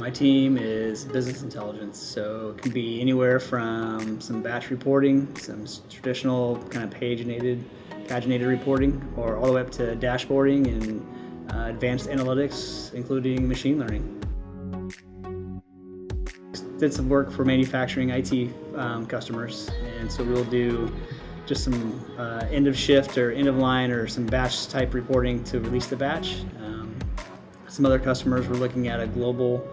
My team is business intelligence, so it can be anywhere from some batch reporting, some traditional kind of paginated reporting, or all the way up to dashboarding and advanced analytics, including machine learning. Did some work for manufacturing IT customers, and so we'll do just some end of shift or end of line or some batch type reporting to release the batch. Some other customers were looking at a global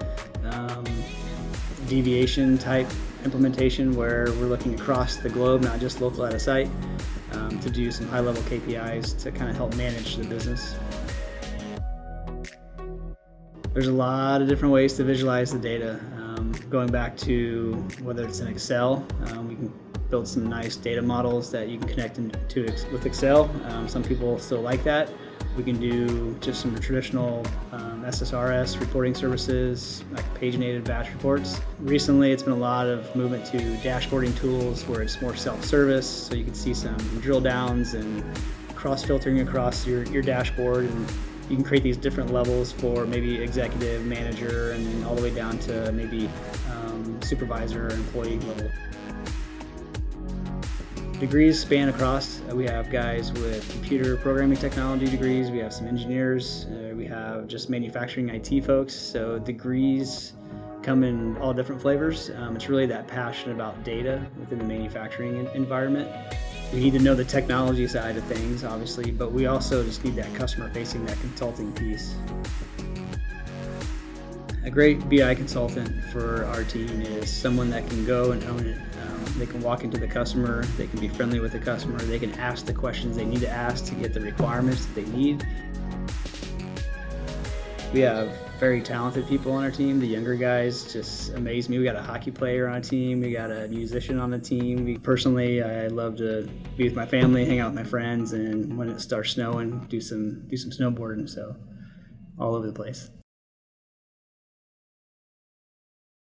deviation type implementation where we're looking across the globe, not just local at a site, to do some high level KPIs to kind of help manage the business. There's a lot of different ways to visualize the data. Going back to whether it's in Excel, we can build some nice data models that you can connect with Excel. Some people still like that. We can do just some traditional SSRS reporting services, like paginated batch reports. Recently, it's been a lot of movement to dashboarding tools where it's more self-service, so you can see some drill downs and cross-filtering across your dashboard, and you can create these different levels for maybe executive, manager, and then all the way down to maybe supervisor or employee level. Degrees span across. We have guys with computer programming technology degrees, we have some engineers, we have just manufacturing IT folks, so degrees come in all different flavors. It's really that passion about data within the manufacturing environment. We need to know the technology side of things, obviously, but we also just need that customer-facing, that consulting piece. A great BI consultant for our team is someone that can go and own it. They can walk into the customer, they can be friendly with the customer, they can ask the questions they need to ask to get the requirements that they need. We have very talented people on our team. The younger guys just amaze me. We got a hockey player on our team, we got a musician on the team. Personally, I love to be with my family, hang out with my friends, and when it starts snowing, do some snowboarding, so all over the place.